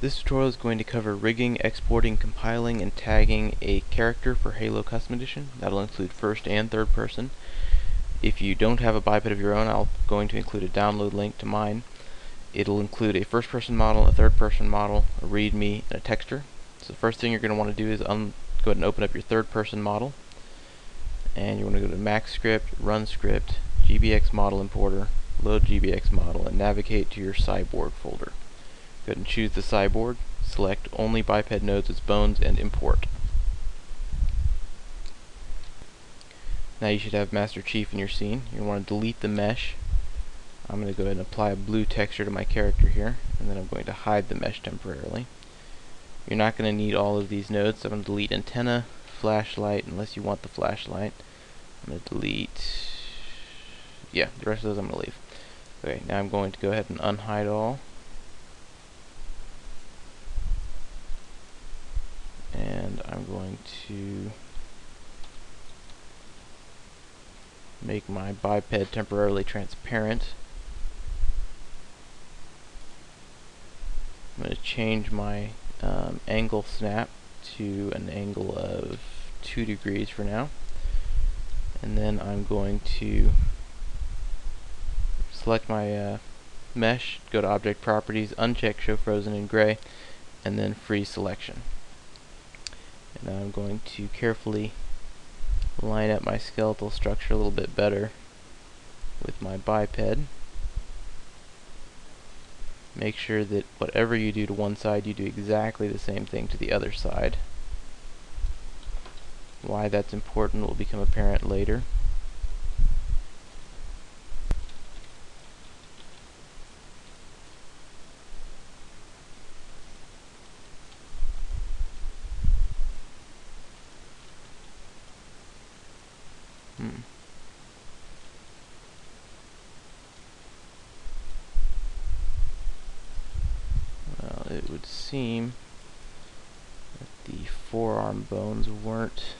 This tutorial is going to cover rigging, exporting, compiling, and tagging a character for Halo Custom Edition. That'll include first and third person. If you don't have a biped of your own, I'm going to include a download link to mine. It'll include a first person model, a third person model, a readme, and a texture. So the first thing you're going to want to do is go ahead and open up your third person model. And you want to go to Max Script, Run Script, GBX Model Importer, Load GBX Model, and navigate to your Cyborg folder. Go ahead and choose the Cyborg, select only biped nodes as bones, and import. Now you should have Master Chief in your scene. You want to delete the mesh. I'm going to go ahead and apply a blue texture to my character here, and then I'm going to hide the mesh temporarily. You're not going to need all of these nodes, so I'm going to delete antenna, flashlight, unless you want the flashlight. I'm going to delete, the rest of those I'm going to leave. Okay, now I'm going to go ahead and unhide all. And I'm going to make my biped temporarily transparent. I'm going to change my angle snap to an angle of 2 degrees for now. And then I'm going to select my mesh, go to Object Properties, uncheck Show Frozen in Gray, and then Freeze Selection. And now I'm going to carefully line up my skeletal structure a little bit better with my biped. Make sure that whatever you do to one side, you do exactly the same thing to the other side. Why that's important will become apparent later. Well, it would seem that the forearm bones weren't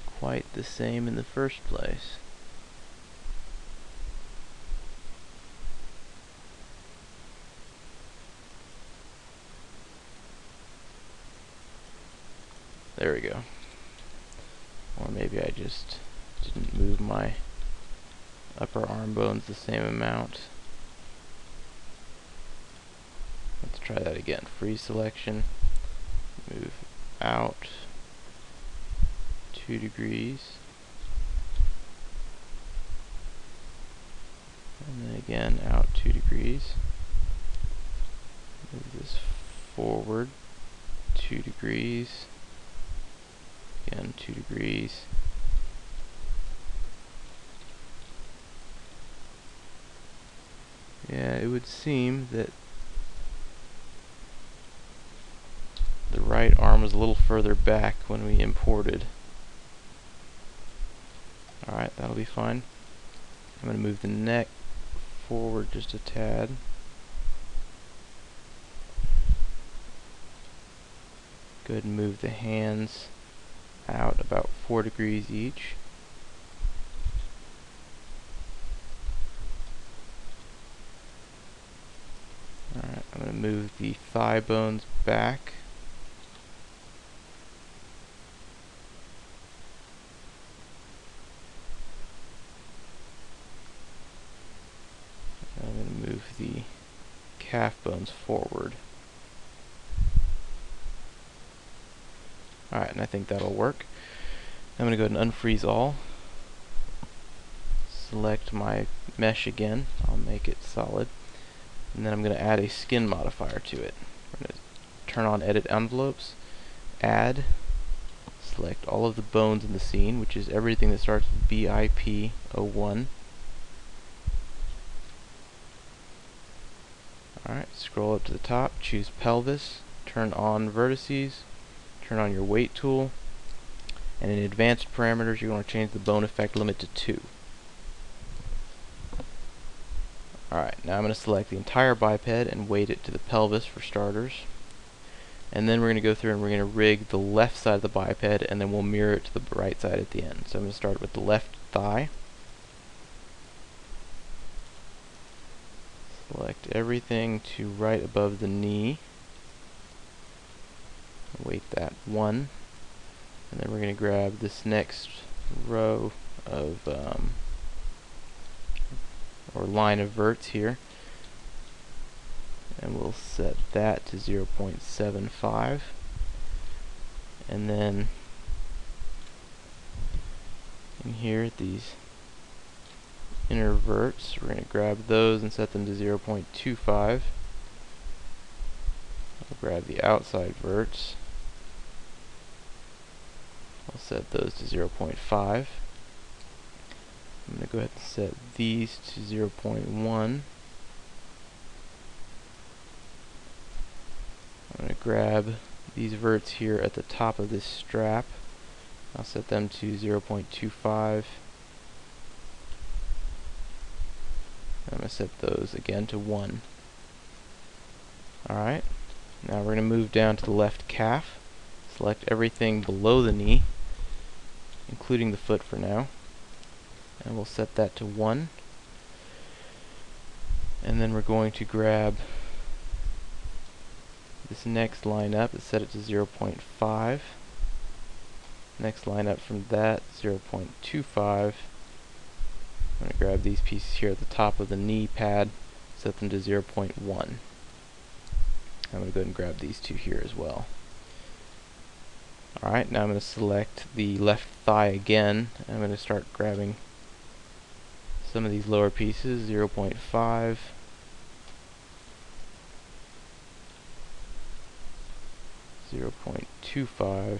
quite the same in the first place. There we go. Or maybe I just didn't move my upper arm bones the same amount. Let's try that again. Freeze selection, move out 2 degrees, and then again out 2 degrees. Move this forward 2 degrees, again 2 degrees. Yeah, it would seem that the right arm was a little further back when we imported. Alright, that'll be fine. I'm going to move the neck forward just a tad. Go ahead and move the hands out about 4 degrees each. Alright, I'm going to move the thigh bones back. I'm going to move the calf bones forward. Alright, and I think that'll work. I'm going to go ahead and unfreeze all. Select my mesh again. I'll make it solid. And then I'm going to add a skin modifier to it. We're going to turn on Edit Envelopes, Add, select all of the bones in the scene, which is everything that starts with BIP01. Alright, scroll up to the top, choose Pelvis, turn on Vertices, turn on your Weight tool, and in Advanced Parameters you want to change the bone effect limit to 2. Alright, now I'm going to select the entire biped and weight it to the pelvis for starters. And then we're going to go through and we're going to rig the left side of the biped, and then we'll mirror it to the right side at the end. So I'm going to start with the left thigh. Select everything to right above the knee. weight that 1, and then we're going to grab this next row of or line of verts here, and we'll set that to 0.75, and then in here these inner verts, we're going to grab those and set them to 0.25. I'll grab the outside verts, I'll set those to 0.5. I'm going to go ahead and set these to 0.1. I'm going to grab these verts here at the top of this strap. I'll set them to 0.25. I'm going to set those again to 1. Alright, now we're going to move down to the left calf. Select everything below the knee, including the foot for now, and we'll set that to 1. And then we're going to grab this next line up and set it to 0.5. Next line up from that, 0.25. I'm going to grab these pieces here at the top of the knee pad, set them to 0.1. I'm going to go ahead and grab these two here as well. Alright, now I'm going to select the left thigh again. I'm going to start grabbing some of these lower pieces, 0.5, 0.25,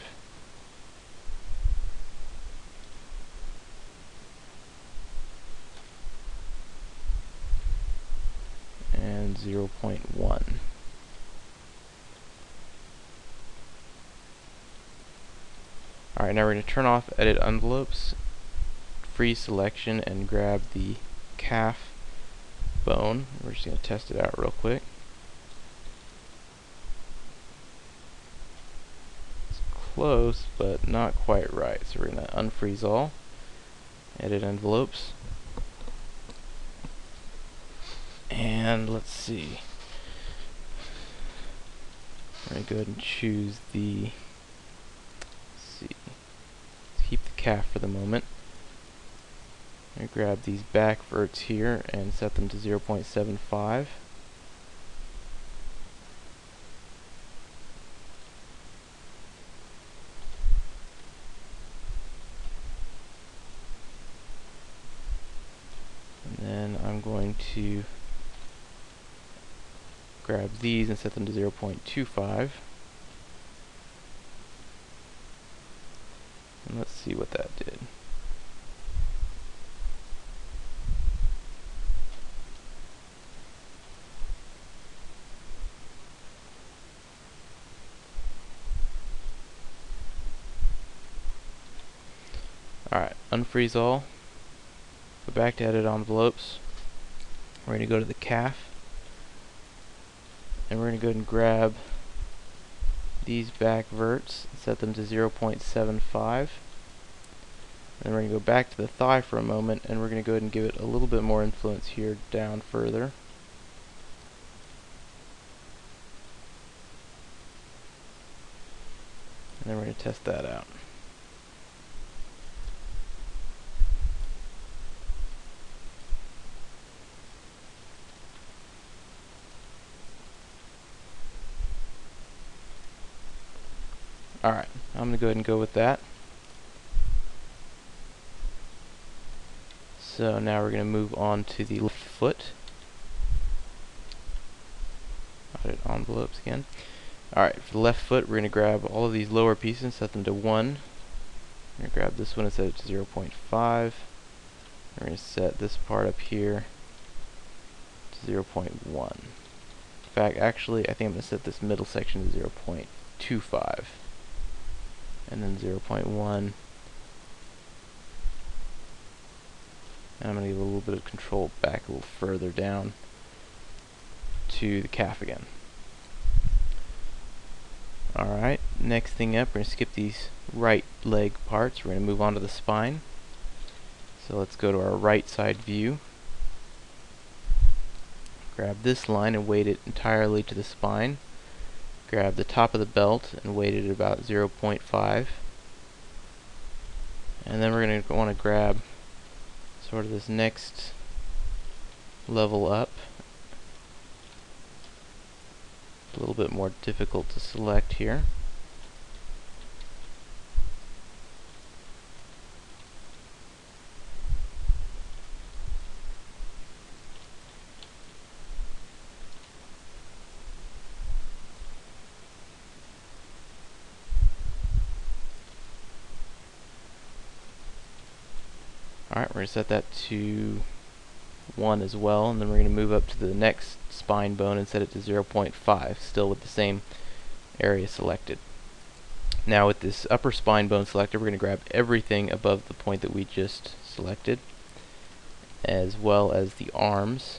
and 0.1. Alright, now we're going to turn off edit envelopes, freeze selection, and grab the calf bone. We're just going to test it out real quick. It's close, but not quite right. So we're going to unfreeze all, edit envelopes, and let's see. We're going to go ahead and choose the, let's keep the calf for the moment. I'm going to grab these back verts here and set them to 0.75. And then I'm going to grab these and set them to 0.25. And let's see what that did. Alright, unfreeze all. Go back to edit envelopes. We're going to go to the calf. And we're going to go ahead and grab these back verts and set them to 0.75. And we're going to go back to the thigh for a moment, and we're going to go ahead and give it a little bit more influence here down further. And then we're going to test that out. Alright, I'm going to go ahead and go with that. So now we're going to move on to the left foot. Edit envelopes again. Alright, for the left foot, we're going to grab all of these lower pieces and set them to 1. We're going to grab this one and set it to 0.5. We're going to set this part up here to 0.1. In fact, actually, I think I'm going to set this middle section to 0.25. And then 0.1. And I'm going to give a little bit of control back a little further down to the calf again. Alright, next thing up, we're going to skip these right leg parts. We're going to move on to the spine. So let's go to our right side view. Grab this line and weight it entirely to the spine. grab the top of the belt and weight it at about 0.5. And then we're going to want to grab sort of this next level up. A little bit more difficult to select here. Alright, we're going to set that to 1 as well, and then we're going to move up to the next spine bone and set it to 0.5, still with the same area selected. Now with this upper spine bone selected, we're going to grab everything above the point that we just selected, as well as the arms.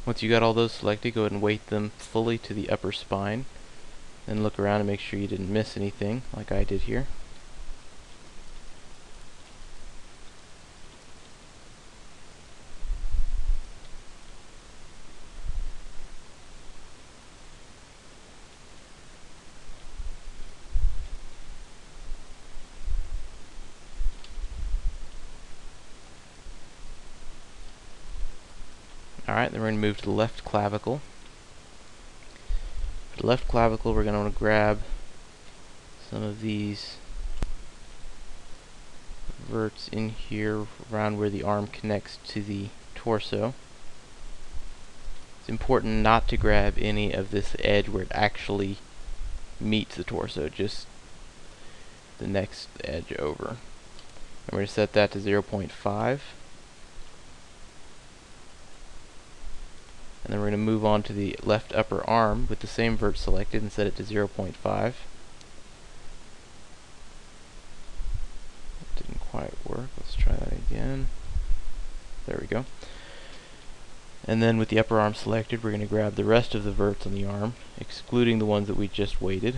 Once you got all those selected, go ahead and weight them fully to the upper spine. Then look around and make sure you didn't miss anything, like I did here. Alright, then we're going to move to the left clavicle. For the left clavicle, we're going to want to grab some of these verts in here around where the arm connects to the torso. It's important not to grab any of this edge where it actually meets the torso, just the next edge over. And we're going to set that to 0.5. And then we're going to move on to the left upper arm with the same vert selected and set it to 0.5. Didn't quite work. Let's try that again. There we go. And then with the upper arm selected, we're going to grab the rest of the verts on the arm, excluding the ones that we just weighted.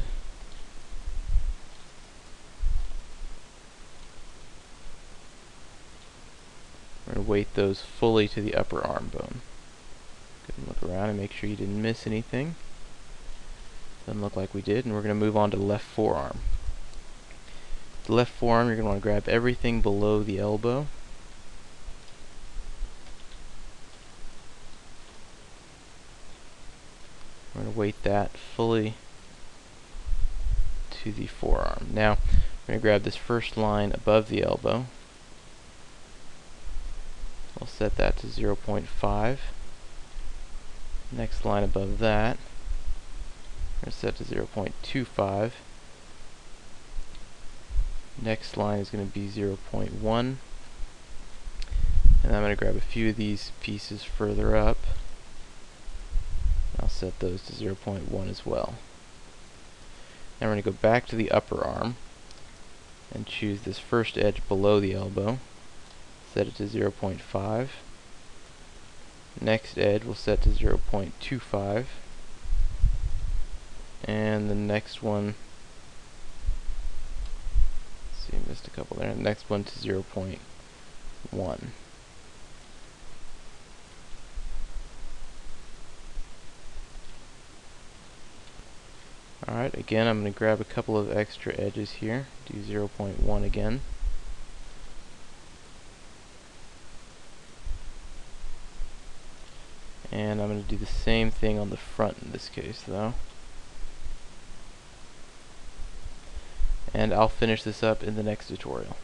We're going to weight those fully to the upper arm bone. Look around and make sure you didn't miss anything. Doesn't look like we did, and we're going to move on to the left forearm. The left forearm, you're going to want to grab everything below the elbow. We're going to weight that fully to the forearm. Now, we're going to grab this first line above the elbow. We'll set that to 0.5. Next line above that, we're set to 0.25. Next line is going to be 0.1. And I'm going to grab a few of these pieces further up. I'll set those to 0.1 as well. Now we're going to go back to the upper arm and choose this first edge below the elbow. Set it to 0.5. Next edge we'll set to 0.25, and the next one, let's see, missed a couple there. Next one to 0.1. Alright, again I'm going to grab a couple of extra edges here, do 0.1 again. And I'm going to do the same thing on the front in this case, though. and I'll finish this up in the next tutorial.